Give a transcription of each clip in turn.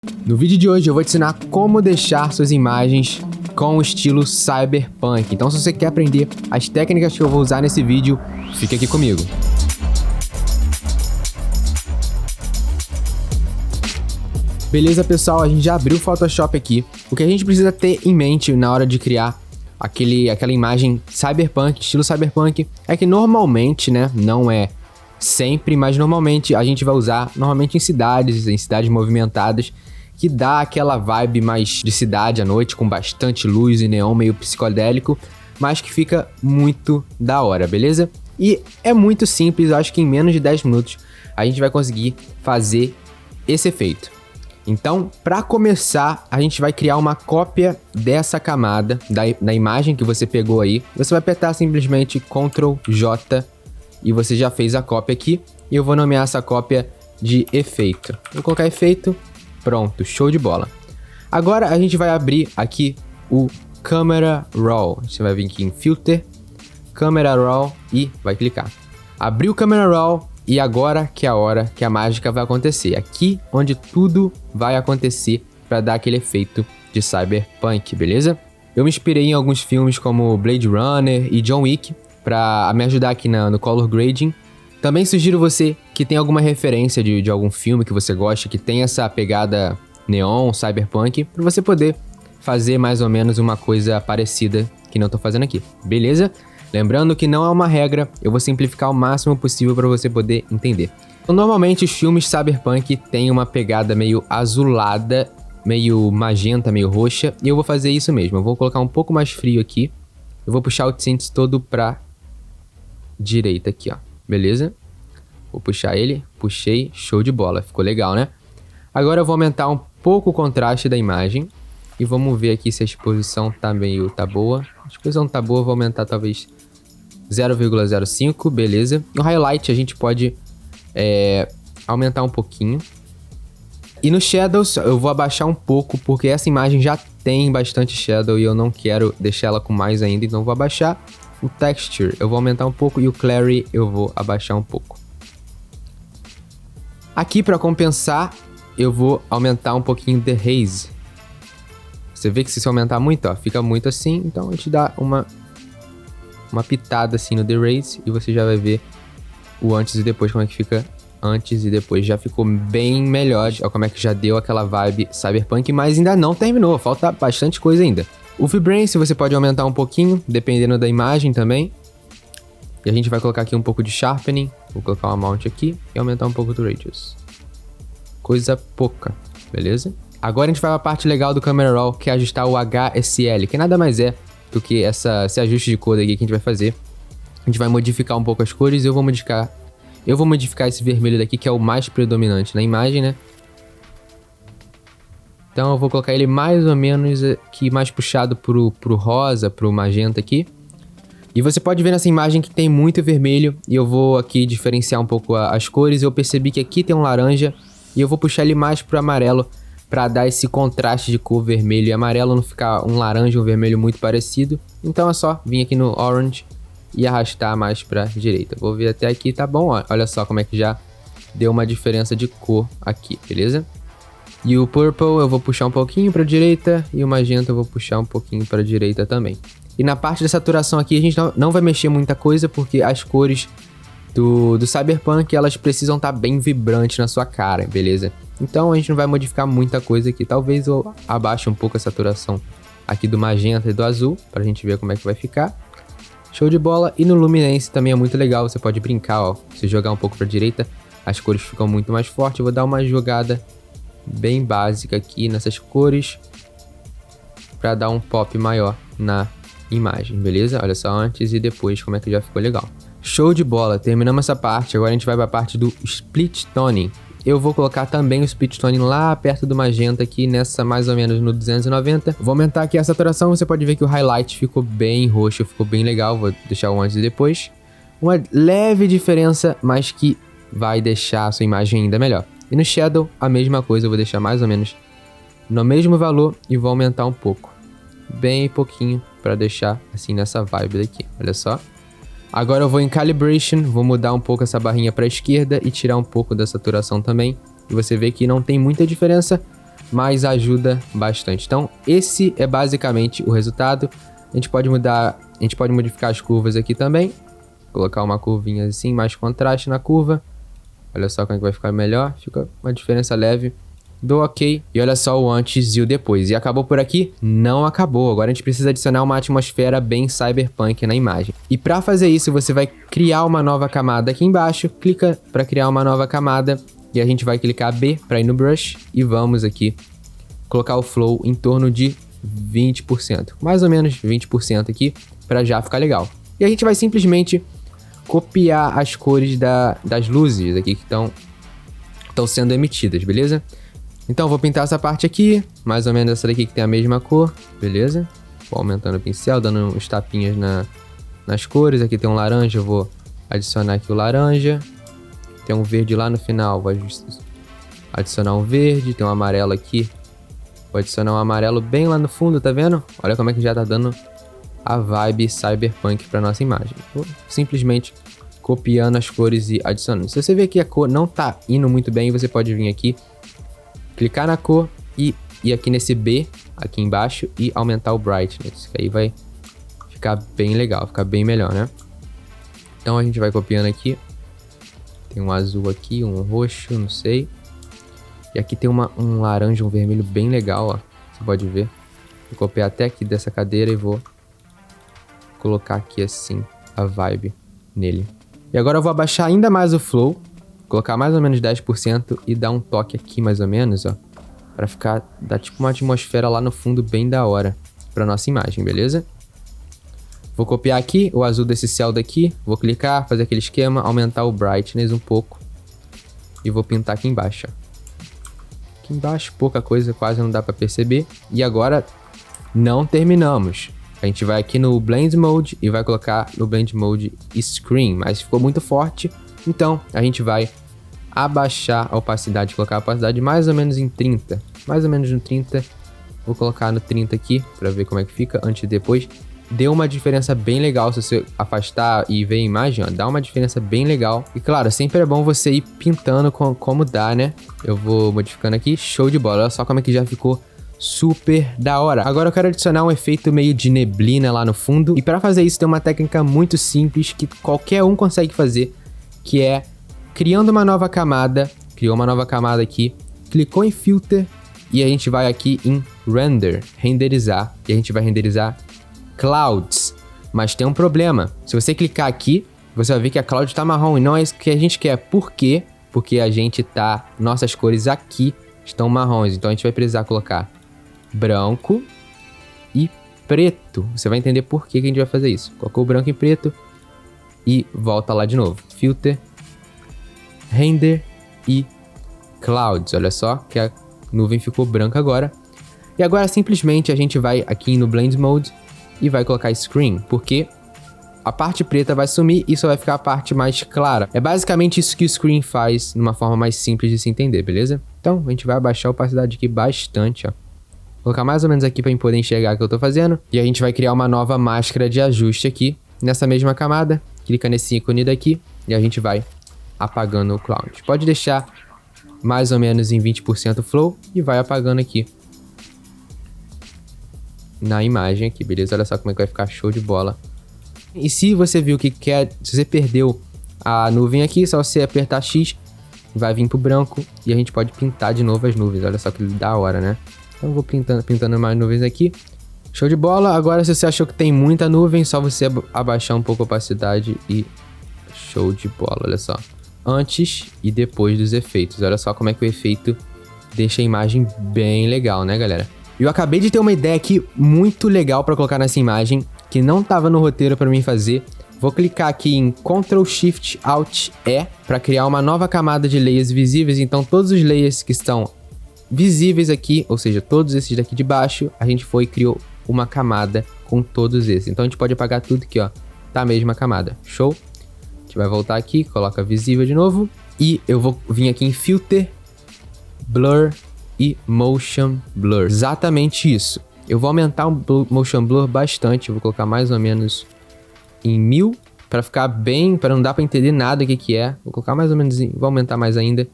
No vídeo de hoje eu vou te ensinar como deixar suas imagens com o estilo Cyberpunk. Então se você quer aprender as técnicas que eu vou usar nesse vídeo, fica aqui comigo. Beleza, pessoal? A gente já abriu o Photoshop aqui. O que a gente precisa ter em mente na hora de criar aquela imagem Cyberpunk, estilo Cyberpunk, é que normalmente, né, não é sempre, mas normalmente a gente vai usar em cidades movimentadas, que dá aquela vibe mais de cidade à noite, com bastante luz e neon, meio psicodélico, mas que fica muito da hora, beleza? E é muito simples, eu acho que em menos de 10 minutos a gente vai conseguir fazer esse efeito. Então, para começar, a gente vai criar uma cópia dessa camada, da imagem que você pegou aí. Você vai apertar simplesmente Ctrl J e você já fez a cópia aqui. E eu vou nomear essa cópia de efeito. Vou colocar efeito, pronto, show de bola. Agora a gente vai abrir aqui o Camera Raw. Você vai vir aqui em Filter, Camera Raw e vai clicar. Abriu o Camera Raw. E agora que é a hora que a mágica vai acontecer. Aqui onde tudo vai acontecer para dar aquele efeito de Cyberpunk, beleza? Eu me inspirei em alguns filmes como Blade Runner e John Wick para me ajudar aqui no Color Grading. Também sugiro você que tem alguma referência de algum filme que você gosta, que tem essa pegada neon, Cyberpunk, para você poder fazer mais ou menos uma coisa parecida que não tô fazendo aqui, beleza? Lembrando que não é uma regra, eu vou simplificar o máximo possível para você poder entender. Então, normalmente os filmes Cyberpunk têm uma pegada meio azulada, meio magenta, meio roxa, e eu vou fazer isso mesmo. Eu vou colocar um pouco mais frio aqui, eu vou puxar o tint todo pra direita aqui, ó, beleza? Vou puxar ele, puxei, show de bola, ficou legal, né? Agora eu vou aumentar um pouco o contraste da imagem, e vamos ver aqui se a exposição tá boa. A exposição tá boa, vou aumentar talvez 0,05, beleza. E o highlight a gente pode aumentar um pouquinho. E no Shadows eu vou abaixar um pouco, porque essa imagem já tem bastante Shadow e eu não quero deixar ela com mais ainda, então eu vou abaixar. O Texture eu vou aumentar um pouco e o Clarity eu vou abaixar um pouco. Aqui para compensar eu vou aumentar um pouquinho The Haze. Você vê que se aumentar muito, ó, fica muito assim, então a gente dá uma pitada assim no The Raise e você já vai ver o antes e depois, como é que fica antes e depois. Já ficou bem melhor, ó, como é que já deu aquela vibe Cyberpunk, mas ainda não terminou, falta bastante coisa ainda. O Vibrance você pode aumentar um pouquinho, dependendo da imagem também. E a gente vai colocar aqui um pouco de Sharpening, vou colocar um Amount aqui e aumentar um pouco do Radius. Coisa pouca, beleza? Agora a gente vai para a parte legal do Camera Raw, que é ajustar o HSL, que nada mais é do que esse ajuste de cor aqui que a gente vai fazer. A gente vai modificar um pouco as cores e eu vou modificar esse vermelho daqui, que é o mais predominante na imagem, né? Então eu vou colocar ele mais ou menos aqui, mais puxado pro rosa, pro magenta aqui. E você pode ver nessa imagem que tem muito vermelho, e eu vou aqui diferenciar um pouco as cores. Eu percebi que aqui tem um laranja, e eu vou puxar ele mais pro amarelo, para dar esse contraste de cor vermelho e amarelo, não ficar um laranja e um vermelho muito parecido. Então é só vir aqui no Orange e arrastar mais para direita. Vou ver até aqui, tá bom? Ó, olha só como é que já deu uma diferença de cor aqui, beleza? E o Purple eu vou puxar um pouquinho para direita e o Magenta eu vou puxar um pouquinho para direita também. E na parte da saturação aqui a gente não vai mexer muita coisa, porque as cores do Cyberpunk, elas precisam estar bem vibrantes na sua cara, beleza? Então a gente não vai modificar muita coisa aqui. Talvez eu abaixe um pouco a saturação aqui do magenta e do azul, pra gente ver como é que vai ficar. Show de bola. E no Luminance também é muito legal, você pode brincar, ó. Se jogar um pouco pra direita, as cores ficam muito mais fortes. Eu vou dar uma jogada bem básica aqui nessas cores, pra dar um pop maior na imagem, beleza? Olha só antes e depois como é que já ficou legal. Show de bola, terminamos essa parte. Agora a gente vai para a parte do Split Toning. Eu vou colocar também o Split Toning lá perto do magenta aqui, nessa mais ou menos no 290. Vou aumentar aqui a saturação, você pode ver que o highlight ficou bem roxo, ficou bem legal. Vou deixar o antes e depois. Uma leve diferença, mas que vai deixar a sua imagem ainda melhor. E no Shadow, a mesma coisa, eu vou deixar mais ou menos no mesmo valor e vou aumentar um pouco. Bem pouquinho, para deixar assim nessa vibe daqui, olha só. Agora eu vou em Calibration, vou mudar um pouco essa barrinha para a esquerda e tirar um pouco da saturação também. E você vê que não tem muita diferença, mas ajuda bastante. Então, esse é basicamente o resultado. A gente pode modificar as curvas aqui também. Colocar uma curvinha assim, mais contraste na curva. Olha só como é que vai ficar melhor. Fica uma diferença leve. Dou ok. E olha só o antes e o depois. E acabou por aqui? Não acabou. Agora a gente precisa adicionar uma atmosfera bem cyberpunk na imagem. E para fazer isso, você vai criar uma nova camada aqui embaixo. Clica para criar uma nova camada. E a gente vai clicar B para ir no brush. E vamos aqui colocar o flow em torno de 20%. Mais ou menos 20% aqui para já ficar legal. E a gente vai simplesmente copiar as cores das luzes aqui que estão sendo emitidas, beleza? Então, vou pintar essa parte aqui, mais ou menos essa daqui que tem a mesma cor, beleza? Vou aumentando o pincel, dando uns tapinhas nas cores. Aqui tem um laranja, eu vou adicionar aqui o laranja. Tem um verde lá no final, vou adicionar um verde. Tem um amarelo aqui, vou adicionar um amarelo bem lá no fundo, tá vendo? Olha como é que já tá dando a vibe cyberpunk para nossa imagem. Vou simplesmente copiando as cores e adicionando. Se você ver que a cor não tá indo muito bem, você pode vir aqui, clicar na cor e ir aqui nesse B, aqui embaixo, e aumentar o brightness, que aí vai ficar bem legal, ficar bem melhor, né? Então a gente vai copiando aqui. Tem um azul aqui, um roxo, não sei. E aqui tem um laranja, um vermelho bem legal, ó. Você pode ver. Vou copiar até aqui dessa cadeira e vou colocar aqui assim a vibe nele. E agora eu vou abaixar ainda mais o flow, colocar mais ou menos 10% e dar um toque aqui mais ou menos, ó, pra dar tipo uma atmosfera lá no fundo bem da hora pra nossa imagem, beleza? Vou copiar aqui o azul desse céu daqui, vou clicar, fazer aquele esquema, aumentar o brightness um pouco e vou pintar aqui embaixo, ó. Aqui embaixo, pouca coisa, quase não dá pra perceber. E agora não terminamos. A gente vai aqui no Blend Mode e vai colocar no Blend Mode Screen, mas ficou muito forte, então a gente vai abaixar a opacidade, colocar a opacidade mais ou menos em 30, mais ou menos no 30, vou colocar no 30 aqui, para ver como é que fica, antes e depois. Deu uma diferença bem legal, se você afastar e ver a imagem, ó, dá uma diferença bem legal. E claro, sempre é bom você ir pintando como dá, né? Eu vou modificando aqui, show de bola, olha só como é que já ficou super da hora. Agora eu quero adicionar um efeito meio de neblina lá no fundo. E para fazer isso tem uma técnica muito simples que qualquer um consegue fazer, que é criando uma nova camada. Criou uma nova camada aqui, clicou em Filter e a gente vai aqui em Render, renderizar. E a gente vai renderizar Clouds. Mas tem um problema. Se você clicar aqui, você vai ver que a cloud tá marrom e não é isso que a gente quer. Por quê? Porque a gente nossas cores aqui estão marrons. Então a gente vai precisar colocar branco e preto. Você vai entender por que a gente vai fazer isso. Colocou branco e preto e volta lá de novo. Filter, Render e Clouds. Olha só que a nuvem ficou branca agora. E agora simplesmente a gente vai aqui no Blend Mode e vai colocar Screen, porque a parte preta vai sumir e só vai ficar a parte mais clara. É basicamente isso que o Screen faz, numa forma mais simples de se entender, beleza? Então a gente vai abaixar a opacidade aqui bastante, ó. Colocar mais ou menos aqui para poder enxergar o que eu tô fazendo. E a gente vai criar uma nova máscara de ajuste aqui, nessa mesma camada. Clica nesse ícone daqui e a gente vai apagando o cloud. Pode deixar mais ou menos em 20% flow e vai apagando aqui na imagem aqui, beleza? Olha só como é que vai ficar show de bola. E se você viu que se você perdeu a nuvem aqui, só você apertar X, vai vir pro branco e a gente pode pintar de novo as nuvens. Olha só que da hora, né? Então eu vou pintando mais nuvens aqui. Show de bola. Agora, se você achou que tem muita nuvem, só você abaixar um pouco a opacidade e show de bola, olha só. Antes e depois dos efeitos. Olha só como é que o efeito deixa a imagem bem legal, né, galera? Eu acabei de ter uma ideia aqui muito legal para colocar nessa imagem, que não tava no roteiro para mim fazer. Vou clicar aqui em Ctrl Shift Alt E para criar uma nova camada de layers visíveis. Então todos os layers que estão visíveis aqui, ou seja, todos esses daqui de baixo, a gente foi e criou uma camada com todos esses. Então a gente pode apagar tudo aqui, ó, tá a mesma camada. Show? A gente vai voltar aqui, coloca visível de novo e eu vou vir aqui em Filter, Blur e Motion Blur. Exatamente isso. Eu vou aumentar o Motion Blur bastante, eu vou colocar mais ou menos em 1000 para ficar bem, para não dar para entender nada o que é. Vou colocar mais ou menos, vou aumentar mais ainda,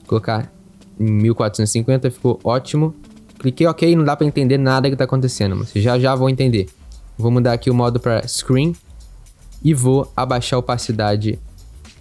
vou colocar em 1450, ficou ótimo. Cliquei OK, não dá pra entender nada que tá acontecendo, mas já vou entender. Vou mudar aqui o modo pra Screen e vou abaixar a opacidade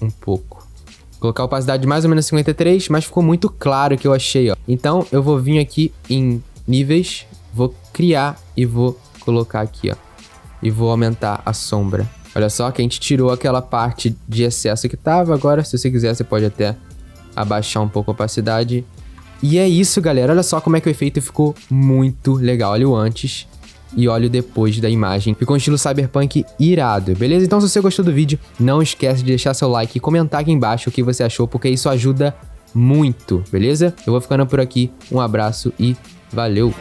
um pouco. Colocar a opacidade mais ou menos 53, mas ficou muito claro que eu achei, ó. Então eu vou vir aqui em níveis, vou criar e vou colocar aqui, ó. E vou aumentar a sombra. Olha só que a gente tirou aquela parte de excesso que tava. Agora, se você quiser, você pode até abaixar um pouco a opacidade. E é isso, galera. Olha só como é que o efeito ficou muito legal. Olha o antes e olha o depois da imagem. Ficou um estilo cyberpunk irado, beleza? Então, se você gostou do vídeo, não esquece de deixar seu like e comentar aqui embaixo o que você achou, porque isso ajuda muito, beleza? Eu vou ficando por aqui. Um abraço e valeu!